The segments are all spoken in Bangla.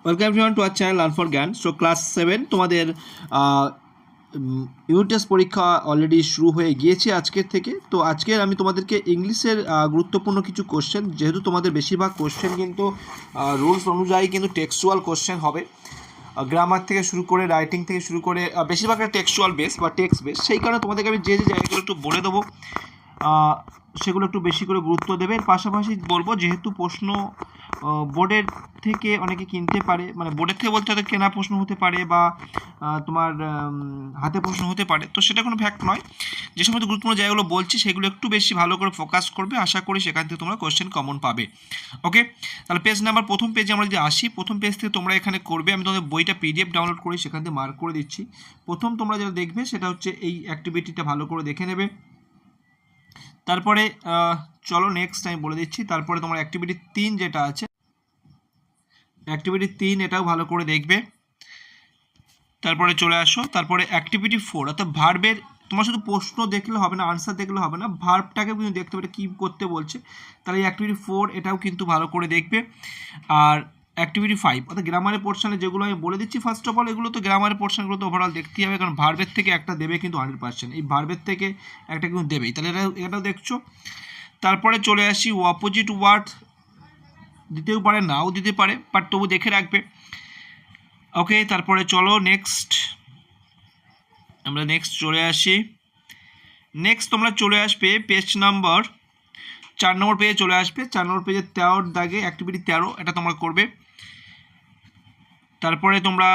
Welcome everyone to our channel learn for জ্ঞান। সো ক্লাস 7 তোমাদের ইউনিট টেস্ট পরীক্ষা অলরেডি শুরু হয়ে গিয়েছে আজকের থেকে। তো আজকের আমি তোমাদেরকে ইংলিশের গুরুত্বপূর্ণ কিছু কোশ্চেন, যেহেতু তোমাদের বেশিরভাগ কোশ্চেন কিন্তু রুলস অনুযায়ী কিন্তু টেক্সচুয়াল কোশ্চেন হবে, গ্রামার থেকে শুরু করে রাইটিং থেকে শুরু করে বেশিরভাগটা টেক্সচুয়াল বেস বা টেক্সট বেস। সেই কারণে তোমাদেরকে আমি যে জায়গাগুলো একটু বলে দেবো সেগুলো একটু বেশি করে গুরুত্ব দেবে। এর পাশাপাশি বলবো, যেহেতু প্রশ্ন বোর্ডের থেকে অনেকে কিনতে পারে, মানে বোর্ডের থেকে বলতে হয়তো কেনা প্রশ্ন হতে পারে বা তোমার হাতে প্রশ্ন হতে পারে, তো সেটা কোনো ফ্যাক্ট নয়। যে সমস্ত গুরুত্বপূর্ণ জায়গাগুলো বলছি সেগুলো একটু বেশি ভালো করে ফোকাস করবে, আশা করি সেখান থেকে তোমরা কোশ্চেন কমন পাবে। ওকে, তাহলে পেজ নাম্বার প্রথম পেজে আমরা যদি আসি, প্রথম পেজ থেকে তোমরা এখানে করবে, আমি তোমাদের বইটা পিডিএফ ডাউনলোড করি সেখান থেকে মার্ক করে দিচ্ছি। প্রথম তোমরা যেটা দেখবে সেটা হচ্ছে এই অ্যাক্টিভিটিটা ভালো করে দেখে নেবে। তারপরে চলো নেক্সট আমি বলে দিচ্ছি। তারপরে তোমার অ্যাক্টিভিটি 3 যেটা আছে, অ্যাক্টিভিটি 3 এটাও ভালো করে দেখবে। তারপরে চলে আসো, তারপরে অ্যাক্টিভিটি 4 অর্থাৎ ভার্বের, তোমার শুধু প্রশ্ন দেখলে হবে না, আনসার দেখলে হবে না, ভার্বটাকেও কিন্তু দেখতে হবে কী করতে বলছে। তাহলে এই অ্যাক্টিভিটি 4 এটাও কিন্তু ভালো করে দেখবে। আর অ্যাক্টিভিটি 5 অর্থাৎ গ্রামারের পোর্শনে যেগুলো আমি বলে দিচ্ছি, ফার্স্ট অফ অল এগুলো তো গ্রামারের পোর্শনগুলো তো ওভারঅল দেখতেই হবে, কারণ ভার্বের থেকে একটা দেবে কিন্তু 100%, এই ভার্বের থেকে একটা কিন্তু দেবেই, তাহলে এটাও দেখছো। তারপরে চলে আসি, অপোজিট ওয়ার্ড দিতেও পারে নাও দিতে পারে, বাট তবু দেখে রাখবে। ওকে, তারপরে চলো নেক্সট, আমরা নেক্সট চলে আসি। নেক্সট তোমরা চলে আসবে পেজ নাম্বার 4 নম্বর পেজে চলে আসবে। 4 নম্বর পেজে 13 দাগে অ্যাক্টিভিটি 13 এটা তোমরা করবে। তারপরে তোমরা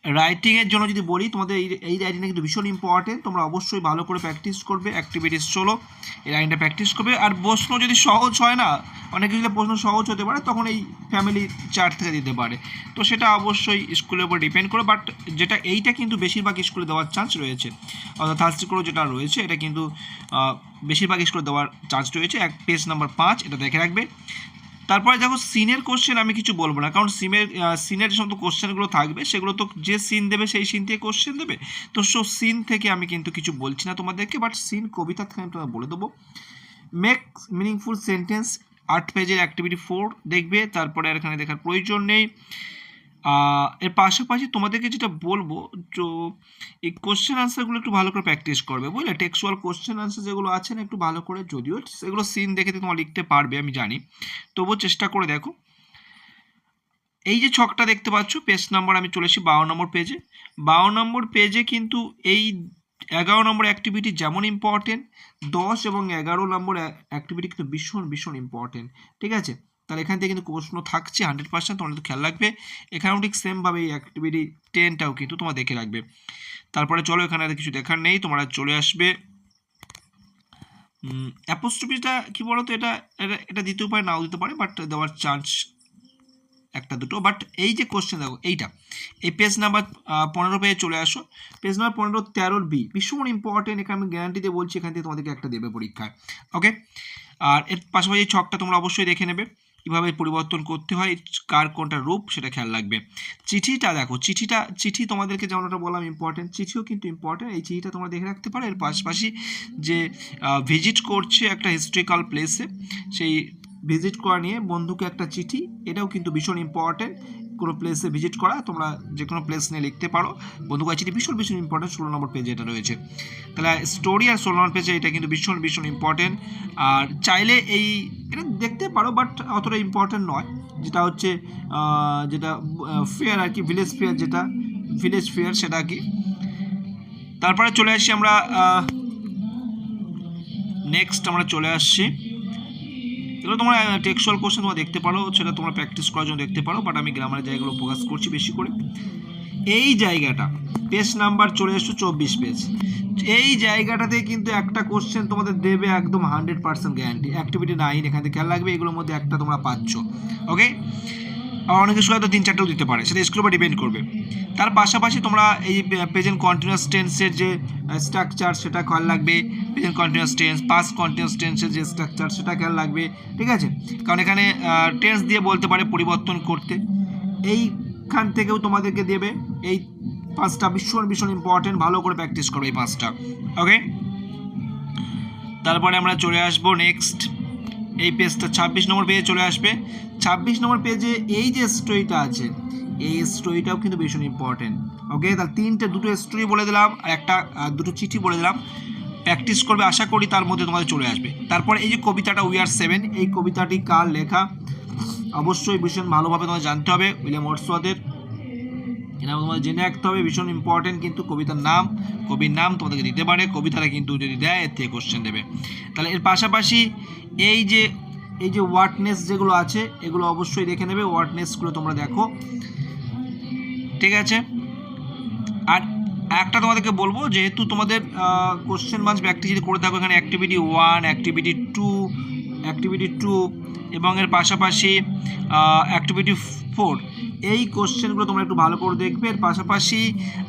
রাইটিংয়ের জন্য যদি বলি, তোমাদের এই রাইটিংটা কিন্তু ভীষণ ইম্পর্টেন্ট, তোমরা অবশ্যই ভালো করে প্র্যাকটিস করবে। অ্যাক্টিভিটিস 16 এই রাইটিংটা প্র্যাকটিস করবে। আর প্রশ্ন যদি সহজ হয় না, অনেক কিছু প্রশ্ন সহজ হতে পারে, তখন এই ফ্যামিলি চার্ট থেকে দিতে পারে, তো সেটা অবশ্যই স্কুলের উপর ডিপেন্ড করে। বাট যেটা এইটা কিন্তু বেশিরভাগ স্কুলে দেওয়ার চান্স রয়েছে, অর্থাৎ থার্সি করে যেটা রয়েছে এটা কিন্তু বেশিরভাগ স্কুলে দেওয়ার চান্স রয়েছে। পেজ নাম্বার 5 এটা দেখে রাখবে। তারপরে দেখো সিনের কোশ্চেন আমি কিছু বলবো না, কারণ সিনের যে সমস্ত কোশ্চেনগুলো থাকবে সেগুলো তো যে সিন দেবে সেই সিন থেকে কোশ্চেন দেবে, তো সিন থেকে আমি কিন্তু কিছু বলছি না তোমাদেরকে, বাট সিন কবিতা থেকে আমি তোমাদের বলে দেবো। মেক মিনিংফুল সেন্টেন্স 8 পেজের অ্যাক্টিভিটি 4 দেখবে, তারপরে আর এখানে দেখার প্রয়োজন নেই। এর পাশাপাশি তোমাদেরকে যেটা বলবো, তো এই কোশ্চেন আনসারগুলো একটু ভালো করে প্র্যাকটিস করবে, বুঝলে। টেক্সচুয়াল কোশ্চেন আনসার যেগুলো আছে না, একটু ভালো করে, যদিও সেগুলো সিন দেখে তোমরা লিখতে পারবে আমি জানি, তবুও চেষ্টা করে দেখো। এই যে ছকটা দেখতে পাচ্ছ, পেজ নাম্বার আমি চলে এসেছি 52 নম্বর পেজে। 52 নম্বর পেজে কিন্তু এই 11 নম্বর অ্যাক্টিভিটি যেমন ইম্পর্টেন্ট, 10 এবং 11 নম্বর অ্যাক্টিভিটি কিন্তু ভীষণ ভীষণ ইম্পর্টেন্ট, ঠিক আছে। তাহলে এখান থেকে কিন্তু প্রশ্ন থাকছে 100%, তোমরা তো খেয়াল রাখবে। এখানেও ঠিক সেমভাবে এই অ্যাক্টিভিটি 10টাও কিন্তু তোমরা দেখে রাখবে। তারপরে চলো, এখানে আর কিছু দেখার নেই, তোমরা চলে আসবে। অ্যাপোস্ট্রফিটা কি বলো তো, এটা দিতেও পারে নাও দিতে পারে, বাট দেওয়ার চান্স একটা দুটো। বাট এই যে কোশ্চেন দেখো, এই পেজ নাম্বার 15 পেজে চলে আসো। পেজ নাম্বার 15 13 বি ভীষণ ইম্পর্টেন্ট, এখানে আমি গ্যারান্টি দিয়ে বলছি এখান থেকে তোমাদেরকে একটা দেবে পরীক্ষায়। ওকে, আর এর পাশাপাশি ছকটা তোমরা অবশ্যই দেখে নেবে, কীভাবে পরিবর্তন করতে হয়, কার কোনটা রূপ সেটা খেয়াল রাখবে। চিঠিটা দেখো, চিঠি তোমাদেরকে যেমনটা বললাম ইম্পর্টেন্ট, চিঠিও কিন্তু ইম্পর্টেন্ট, এই চিঠিটা তোমরা দেখে রাখতে পারো। এর পাশাপাশি যে ভিজিট করছে একটা হিস্ট্রিক্যাল প্লেসে, সেই ভিজিট করা নিয়ে বন্ধুকে একটা চিঠি, এটাও কিন্তু ভীষণ ইম্পর্টেন্ট। কোনো প্লেসে ভিজিট করা, তোমরা যে কোনো প্লেস নিয়ে লিখতে পারো, বন্ধুকে চিঠি ভীষণ ভীষণ ইম্পর্টেন্ট। 16 নম্বর পেজে এটা রয়েছে। তাহলে স্টোরি আর 16 নম্বর পেজে এটা কিন্তু ভীষণ ভীষণ ইম্পর্টেন্ট। আর চাইলে এটা দেখতে পারো, বাট অতটা ইম্পর্টেন্ট নয়। যেটা হচ্ছে যেটা ফেয়ার আর কি, ভিলেজ ফেয়ার সেটা কি। তারপরে চলে আসি আমরা, নেক্সট আমরা চলে আসছি। এগুলো তোমরা টেক্সচুয়াল কোশ্চেন তোমরা দেখতে পারো, সেটা তোমরা প্র্যাকটিস করার জন্য দেখতে পারো, বাট আমি গ্রামারের জায়গাগুলো ফোকাস করছি বেশি করে। এই জায়গাটা পেজ নাম্বার চলে এসছো 24 পেজ, এই জায়গাটাতে কিন্তু একটা কোশ্চেন তোমাদের দেবে একদম 100% গ্যারান্টি। অ্যাক্টিভিটি 9 এখান থেকে খেয়াল রাখবে, এগুলোর মধ্যে একটা তোমরা পাচ্ছ। ওকে, আর অনেকের সময় তো 3-4টাও দিতে পারে, সেটা স্কুলের উপর ডিপেন্ড করবে। তার পাশাপাশি তোমরা এই প্রেজেন্ট কন্টিনিউয়াস টেন্সের যে স্ট্রাকচার সেটা খেয়াল রাখবে। Present continuous tense, past continuous টেন্সের যে স্ট্রাকচার সেটা খেয়াল রাখবে, ঠিক আছে। কারণ এখানে টেন্স দিয়ে বলতে পারে পরিবর্তন করতে, এইখান থেকেও তোমাদেরকে দেবে। এই 5টা ভীষণ ভীষণ ইম্পর্টেন্ট, ভালো করে প্র্যাকটিস করো এই 5টা। ওকে, তারপরে আমরা চলে আসবো নেক্সট এই পেজটা 26 নম্বর পেজে চলে আসবে। 26 নম্বর পেজে এই যে স্টোরিটা আছে, এই স্টোরিটাও কিন্তু ভীষণ ইম্পর্টেন্ট। ওকে, তাহলে দুটো স্টোরি বলে দিলাম আর দুটো চিঠি বলে দিলাম। প্র্যাকটিস করবে, আশা করি তার মধ্যে তোমাদের চলে আসবে। তারপর এই যে কবিতাটা উই আর 7, এই কবিতাটি কার লেখা অবশ্যই ভীষণ ভালোভাবে তোমাদের জানতে হবে, উইলিয়াম ওয়ার্ডসওয়ার্থের। এটা তোমাদের জেনে রাখতে হবে, ভীষণ ইম্পর্টেন্ট কিন্তু। কবির নাম তোমাদেরকে দিতে পারে, কবিতাটা কিন্তু যদি দেয় এর থেকে কোশ্চেন দেবে। তাহলে এর পাশাপাশি এই যে ওয়ার্ডনেস যেগুলো আছে এগুলো অবশ্যই দেখে নেবে, ওয়ার্ডনেসগুলো তোমরা দেখো, ঠিক আছে। আর একটা তোমাদেরকে বলবো, যেহেতু তোমাদের কোশ্চেন বাঞ্চ প্র্যাকটিস যদি করে থাকো, এখানে অ্যাক্টিভিটি 1, অ্যাক্টিভিটি 2 এবং এর পাশাপাশি অ্যাক্টিভিটি 4, এই কোশ্চেনগুলো তোমরা একটু ভালো করে দেখবে। এর পাশাপাশি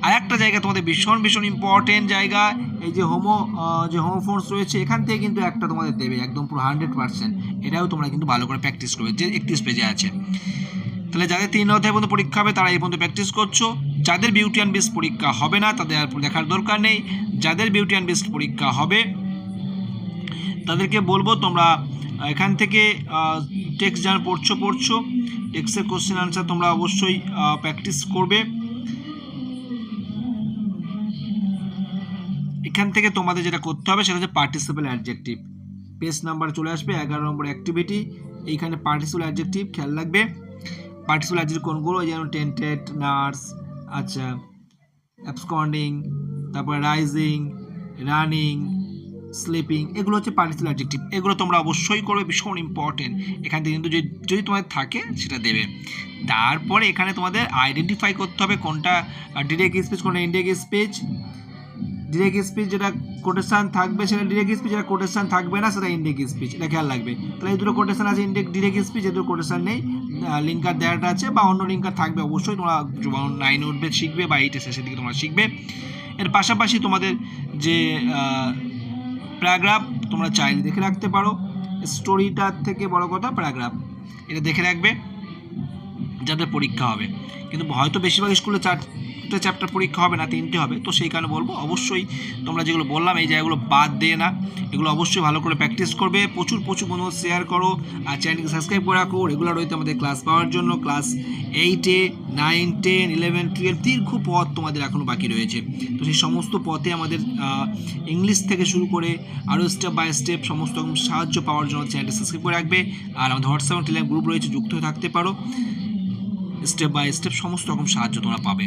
আরেকটা জায়গা তোমাদের ভীষণ ইম্পর্টেন্ট জায়গা, এই যে হোমোফোনস রয়েছে, এখান থেকে কিন্তু একটা তোমাদের দেবে একদম পুরো 100%। এটাও তোমরা কিন্তু ভালো করে প্র্যাকটিস করবে, যে 31 পেজে আছে। তাহলে যাদের 3 অধ্যায় পর্যন্ত পরীক্ষা হবে তারা এই পর্যন্ত প্র্যাকটিস করছো। যাদের বিউটি অ্যান্ড বিস্ট পরীক্ষা হবে না তাদের আর দেখার দরকার নেই। যাদের বিউটি অ্যান্ড বিস্ট পরীক্ষা হবে তাদেরকে বলবো তোমরা এখান থেকে টেক্সট যারা পড়ছো টেক্সটের কোশ্চেন আনসার তোমরা অবশ্যই প্র্যাকটিস করবে। এখান থেকে তোমাদের যেটা করতে হবে সেটা হচ্ছে পার্টিসিপেল অ্যাডজেক্টিভ। পেজ নাম্বার চলে আসবে 11 নম্বর অ্যাক্টিভিটি, এইখানে পার্টিসিপেল অ্যাডজেক্টিভ খেয়াল রাখবে। পার্টিসিপেল অ্যাডজেক্টিভ কোনগুলো, যেমন টেন্টেড, নার্স, আচ্ছা, অ্যাবসকন্ডিং, তারপরে রাইজিং, রানিং, স্লিপিং, এগুলো হচ্ছে পার্টিসিপেল অ্যাডজেক্টিভ। এগুলো তোমরা অবশ্যই করবে, ভীষণ ইম্পর্টেন্ট। এখান থেকে কিন্তু যদি তোমাদের থাকে সেটা দেবে। তারপরে এখানে তোমাদের আইডেন্টিফাই করতে হবে কোনটা ডিরেক্ট স্পিচ, কোনটা ইনডাইরেক্ট স্পিচ। ডিরেক্ট স্পিচ যেটা কোটেশন থাকবে সেটা ডিরেক্ট স্পিচ, যেটা কোটেশন থাকবে না সেটা ইনডাইরেক্ট স্পিচ, এটা খেয়াল রাখবে। তাহলে এই দুটো কোটেশন আছে, ডিরেক্ট স্পিচ, এই দুটো কোটেশন নেই, লিঙ্কার দেওয়াটা আছে বা অন্য লিঙ্কার থাকবে অবশ্যই। তোমরা 9 উঠবে শিখবে বা 8 শেষের দিকে তোমরা শিখবে। এর পাশাপাশি তোমাদের যে প্যারাগ্রাফ তোমরা চাইলে দেখে রাখতে পারো, স্টোরিটার থেকে বড় কথা প্যারাগ্রাফ, এটা দেখে রাখবে যাদের পরীক্ষা হবে। কিন্তু হয়তো বেশিরভাগ স্কুলে 4টে চ্যাপ্টার পরীক্ষা হবে না, 3টে হবে, তো সেই কারণে বলবো অবশ্যই তোমরা যেগুলো বললাম এই জায়গাগুলো বাদ দিয়ে না, এগুলো অবশ্যই ভালো করে প্র্যাকটিস করবে। প্রচুর বন্ধু শেয়ার করো আর চ্যানেলকে সাবস্ক্রাইব করে রাখো রেগুলার হইতে আমাদের ক্লাস পাওয়ার জন্য। ক্লাস 8, 9, 10, 11, 12 দীর্ঘ পথ তোমাদের এখনও বাকি রয়েছে। তো সেই সমস্ত পথে আমাদের ইংলিশ থেকে শুরু করে আরও স্টেপ বাই স্টেপ সমস্ত রকম সাহায্য পাওয়ার জন্য চ্যানেলটা সাবস্ক্রাইব করে রাখবে। আর আমাদের হোয়াটসঅ্যাপ টেলিগ্রাম গ্রুপ রয়েছে, যুক্ত হয়ে থাকতে পারো। স্টেপ বাই স্টেপ সমস্ত রকম সাহায্য তোমরা পাবে।